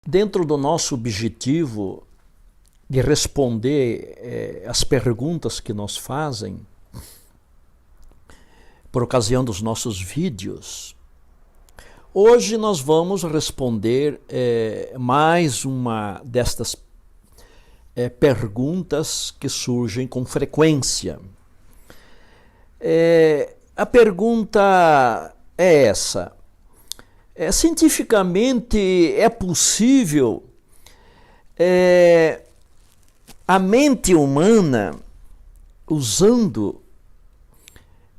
Dentro do nosso objetivo de responder as perguntas que nos fazem por ocasião dos nossos vídeos, hoje nós vamos responder mais uma destas perguntas que surgem com frequência. A pergunta é essa: cientificamente é possível a mente humana, usando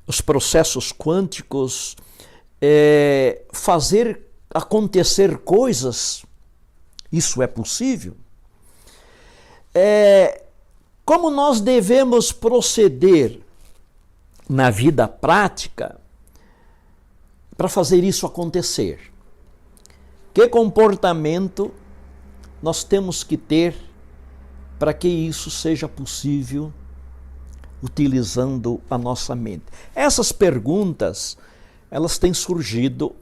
os processos quânticos, fazer acontecer coisas? Isso é possível? Como nós devemos proceder na vida prática para fazer isso acontecer? Que comportamento nós temos que ter para que isso seja possível utilizando a nossa mente? Essas perguntas, elas têm surgido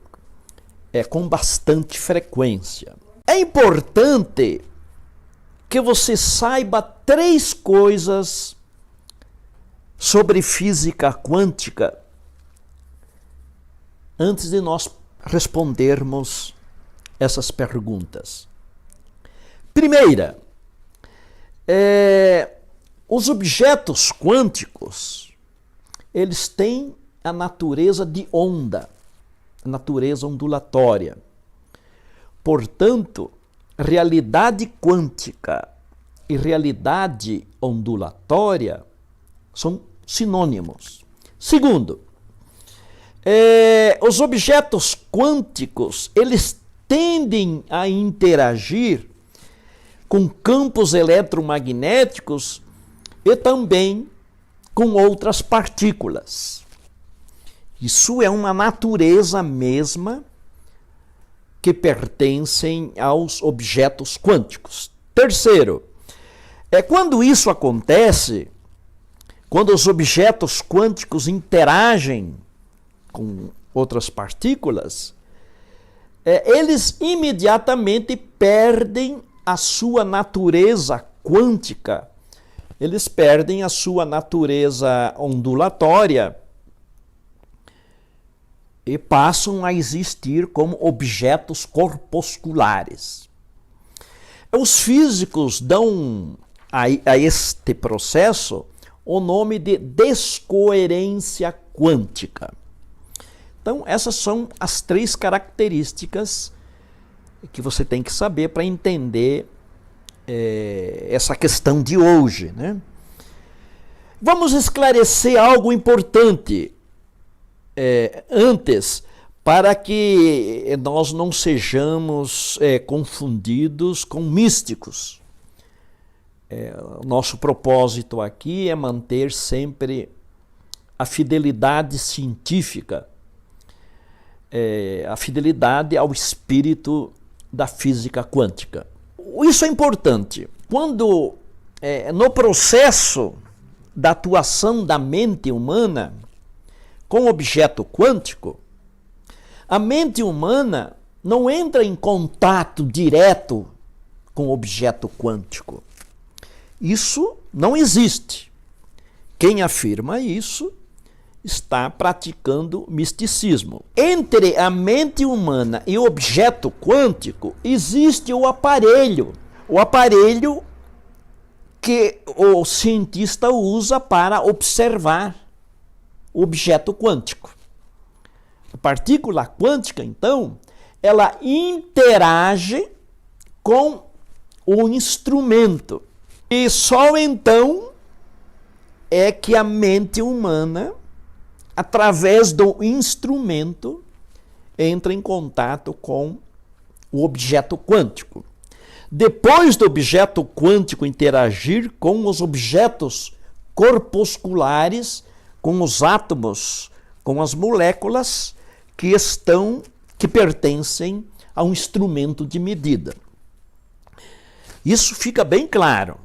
com bastante frequência. É importante que você saiba 3 coisas sobre física quântica antes de nós respondermos essas perguntas. Primeira, os objetos quânticos, eles têm a natureza de onda, a natureza ondulatória. Portanto, realidade quântica e realidade ondulatória são sinônimos. Segundo, os objetos quânticos, eles tendem a interagir com campos eletromagnéticos e também com outras partículas. Isso é uma natureza mesma que pertencem aos objetos quânticos. Terceiro, quando isso acontece, quando os objetos quânticos interagem com outras partículas, eles imediatamente perdem a sua natureza quântica, eles perdem a sua natureza ondulatória e passam a existir como objetos corpusculares. Os físicos dão a este processo o nome de descoerência quântica. Então, essas são as 3 características que você tem que saber para entender essa questão de hoje, né? Vamos esclarecer algo importante antes, para que nós não sejamos confundidos com místicos. Nosso propósito aqui é manter sempre a fidelidade científica, a fidelidade ao espírito da física quântica. Isso é importante. Quando, no processo da atuação da mente humana com objeto quântico, a mente humana não entra em contato direto com o objeto quântico. Isso não existe. Quem afirma isso está praticando misticismo. Entre a mente humana e o objeto quântico existe o aparelho que o cientista usa para observar o objeto quântico. A partícula quântica, então, ela interage com o instrumento. E só então é que a mente humana, através do instrumento, entra em contato com o objeto quântico. Depois do objeto quântico interagir com os objetos corpusculares, com os átomos, com as moléculas que pertencem a um instrumento de medida. Isso fica bem claro.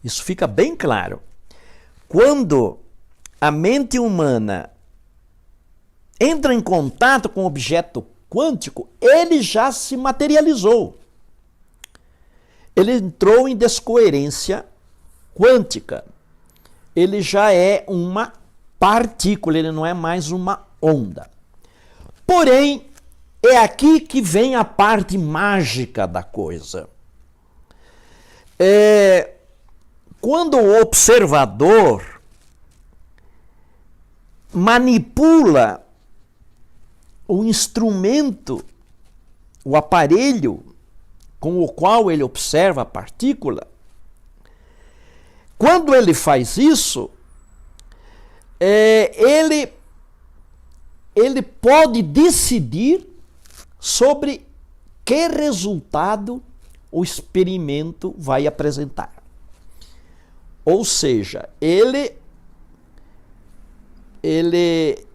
Isso fica bem claro. Quando a mente humana entra em contato com o objeto quântico, ele já se materializou. ele entrou em descoerência quântica. Ele já é uma partícula, ele não é mais uma onda. Porém, é aqui que vem a parte mágica da coisa. Quando o observador manipula o instrumento, o aparelho com o qual ele observa a partícula, quando ele faz isso, ele pode decidir sobre que resultado o experimento vai apresentar. Ou seja, ele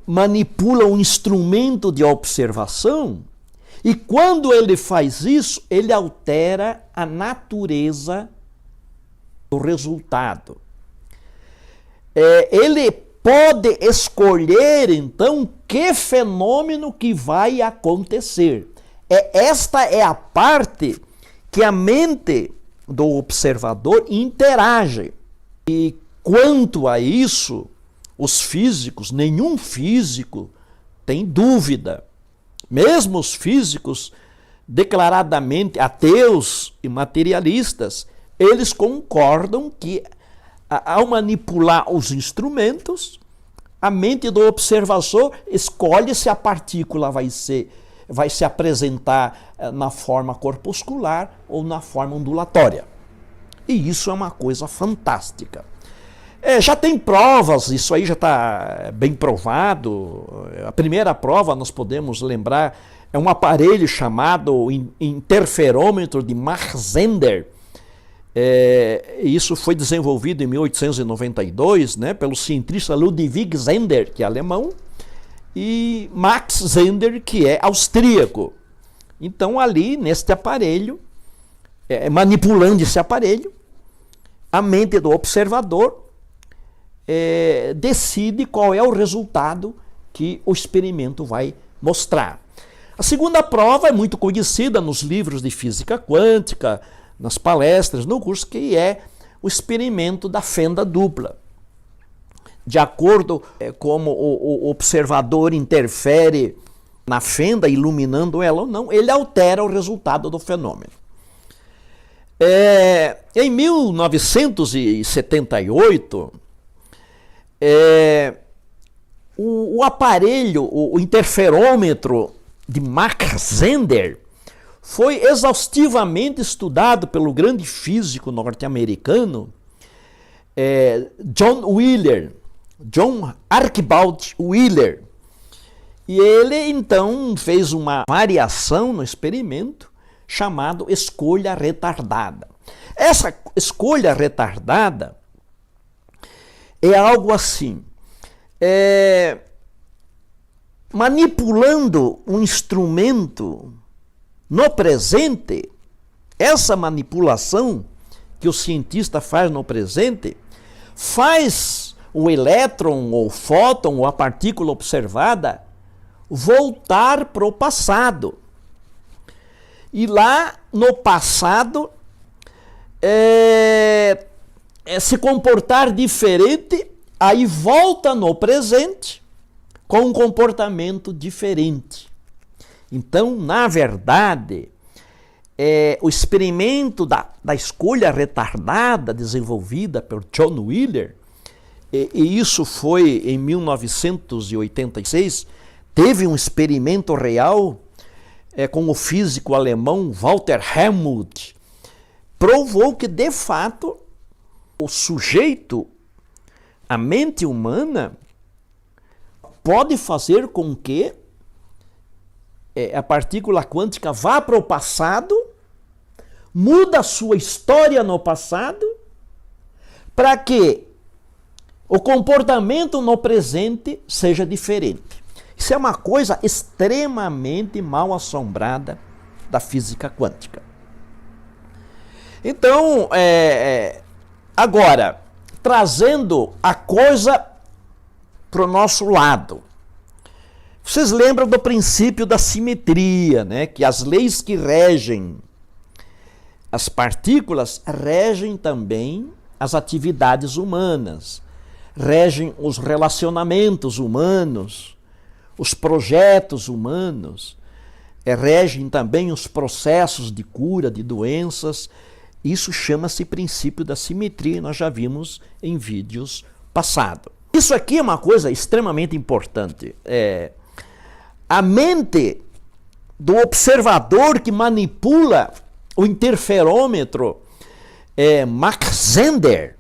manipula um instrumento de observação e quando ele faz isso, ele altera a natureza do resultado. Ele pode escolher, então, que fenômeno que vai acontecer. Esta é a parte que a mente do observador interage. E quanto a isso, os físicos, nenhum físico tem dúvida. Mesmo os físicos declaradamente ateus e materialistas, eles concordam que ao manipular os instrumentos, a mente do observador escolhe se a partícula vai se apresentar na forma corpuscular ou na forma ondulatória. E isso é uma coisa fantástica. Já tem provas, isso aí já está bem provado. A primeira prova, nós podemos lembrar, é um aparelho chamado interferômetro de Mach-Zehnder. Isso foi desenvolvido em 1892, né, pelo cientista Ludwig Zehnder, que é alemão, e Max Zehnder, que é austríaco. Então, ali, neste aparelho, manipulando esse aparelho, a mente do observador decide qual é o resultado que o experimento vai mostrar. A segunda prova é muito conhecida nos livros de física quântica, nas palestras, no curso, que é o experimento da fenda dupla. De acordo como o observador interfere na fenda, iluminando ela ou não, ele altera o resultado do fenômeno. Em 1978, o aparelho, o interferômetro de Mach-Zehnder, foi exaustivamente estudado pelo grande físico norte-americano John Archibald Wheeler. E ele, então, fez uma variação no experimento chamado escolha retardada. Essa escolha retardada é algo assim, manipulando um instrumento no presente, essa manipulação que o cientista faz no presente, faz o elétron, ou o fóton, ou a partícula observada, voltar para o passado. E lá no passado, se comportar diferente, aí volta no presente com um comportamento diferente. Então, na verdade, o experimento da escolha retardada desenvolvida por John Wheeler, e isso foi em 1986, teve um experimento real com o físico alemão Walter Helmut, provou que, de fato, o sujeito, a mente humana, pode fazer com que a partícula quântica vá para o passado, muda a sua história no passado, para que o comportamento no presente seja diferente. Isso é uma coisa extremamente mal assombrada da física quântica. Então, agora, trazendo a coisa para o nosso lado. Vocês lembram do princípio da simetria, né? Que as leis que regem as partículas regem também as atividades humanas, regem os relacionamentos humanos, os projetos humanos, regem também os processos de cura de doenças. Isso chama-se princípio da simetria, nós já vimos em vídeos passados. Isso aqui é uma coisa extremamente importante. A mente do observador que manipula o interferômetro Mach-Zehnder,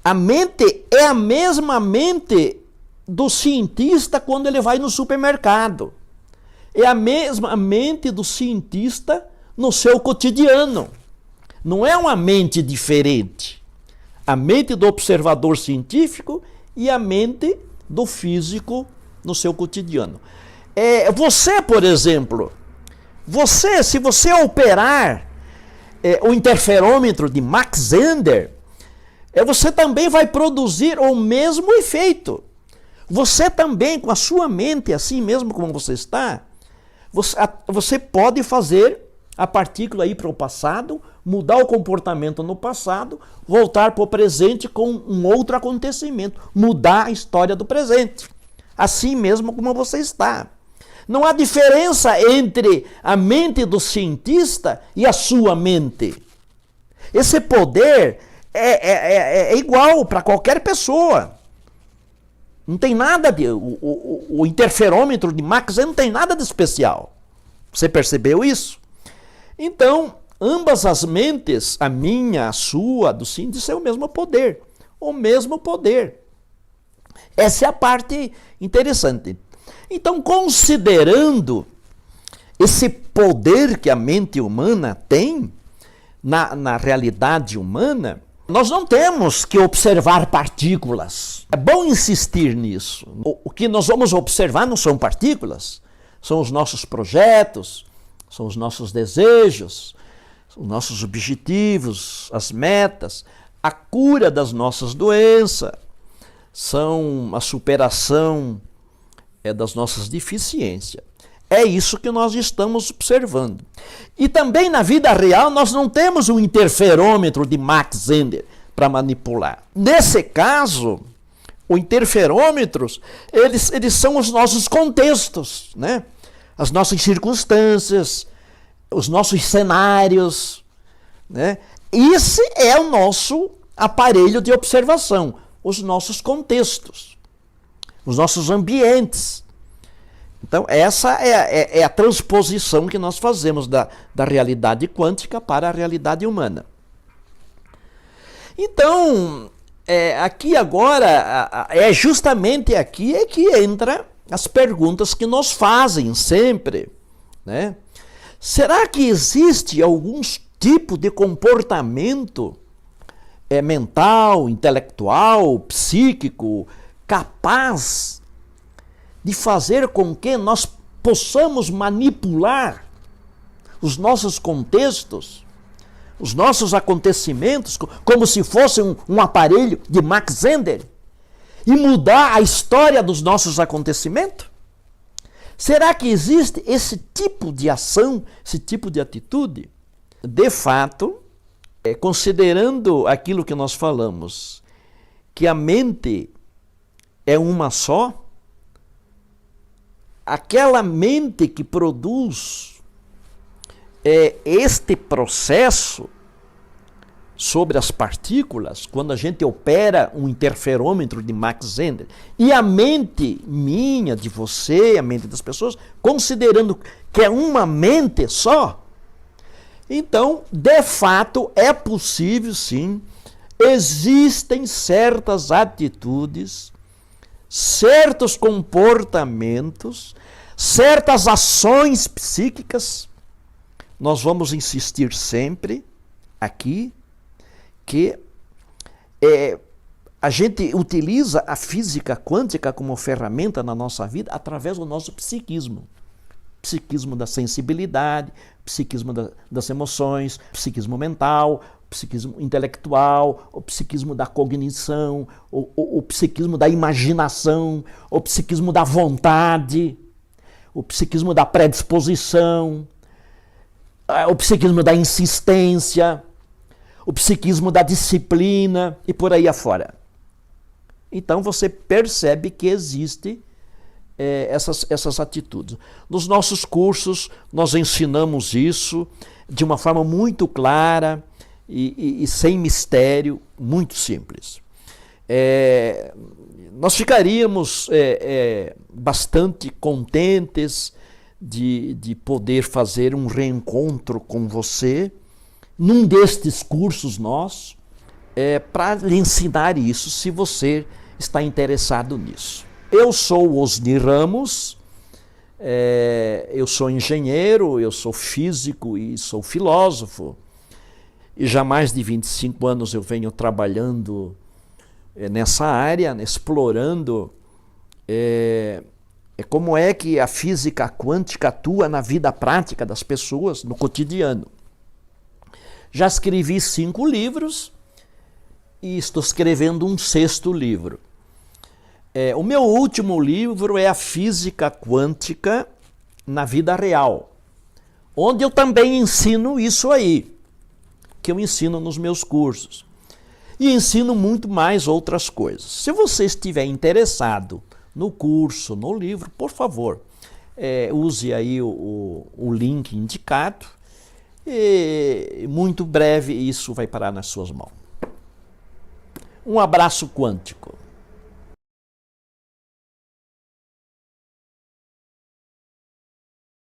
a mente é a mesma mente do cientista quando ele vai no supermercado. É a mesma mente do cientista no seu cotidiano. Não é uma mente diferente. A mente do observador científico e a mente do físico no seu cotidiano. Você, por exemplo, se você operar o interferômetro de Mach-Zehnder, você também vai produzir o mesmo efeito. Você também, com a sua mente, assim mesmo como você está, você pode fazer a partícula ir para o passado, mudar o comportamento no passado, voltar para o presente com um outro acontecimento, mudar a história do presente. Assim mesmo como você está. Não há diferença entre a mente do cientista e a sua mente. Esse poder é igual para qualquer pessoa. Não tem nada de... O interferômetro de Mach-Zehnder não tem nada de especial. Você percebeu isso? Então, ambas as mentes, a minha, a sua, a do cientista, é o mesmo poder. O mesmo poder. Essa é a parte interessante. Então, considerando esse poder que a mente humana tem na realidade humana, nós não temos que observar partículas. É bom insistir nisso. O que nós vamos observar não são partículas, são os nossos projetos, são os nossos desejos, são os nossos objetivos, as metas, a cura das nossas doenças, são a superação das nossas deficiências. É isso que nós estamos observando. E também na vida real nós não temos um interferômetro de Mach-Zehnder para manipular. Nesse caso, os interferômetros, eles são os nossos contextos, né? As nossas circunstâncias, os nossos cenários, né? Esse é o nosso aparelho de observação, os nossos contextos, os nossos ambientes. Então, essa é a transposição que nós fazemos da realidade quântica para a realidade humana. Então, aqui agora, justamente aqui é que entra as perguntas que nos fazem sempre, né? Será que existe algum tipo de comportamento mental, intelectual, psíquico, capaz de fazer com que nós possamos manipular os nossos contextos, os nossos acontecimentos, como se fosse um aparelho de Mach-Zehnder, e mudar a história dos nossos acontecimentos? Será que existe esse tipo de ação, esse tipo de atitude? De fato, considerando aquilo que nós falamos, que a mente é uma só, aquela mente que produz este processo sobre as partículas, quando a gente opera um interferômetro de Mach-Zehnder, e a mente minha, de você, a mente das pessoas, considerando que é uma mente só, então, de fato, é possível sim, existem certas atitudes, certos comportamentos, certas ações psíquicas. Nós vamos insistir sempre aqui que a gente utiliza a física quântica como ferramenta na nossa vida através do nosso psiquismo. Psiquismo da sensibilidade, psiquismo das emoções, psiquismo mental, psiquismo intelectual, o psiquismo da cognição, o psiquismo da imaginação, o psiquismo da vontade, o psiquismo da predisposição. o psiquismo da insistência, o psiquismo da disciplina e por aí afora. Então você percebe que existe essas atitudes. Nos nossos cursos nós ensinamos isso de uma forma muito clara e sem mistério, muito simples. Nós ficaríamos bastante contentes de poder fazer um reencontro com você num destes cursos nossos, para lhe ensinar isso, se você está interessado nisso. Eu sou Osni Ramos, eu sou engenheiro, eu sou físico e sou filósofo, e já há mais de 25 anos eu venho trabalhando nessa área, explorando como é que a física quântica atua na vida prática das pessoas, no cotidiano. Já escrevi 5 livros e estou escrevendo um 6º livro. O meu último livro é A Física Quântica na Vida Real, onde eu também ensino isso aí, que eu ensino nos meus cursos. E ensino muito mais outras coisas. Se você estiver interessado no curso, no livro, por favor, use aí o link indicado e muito breve isso vai parar nas suas mãos. Um abraço quântico.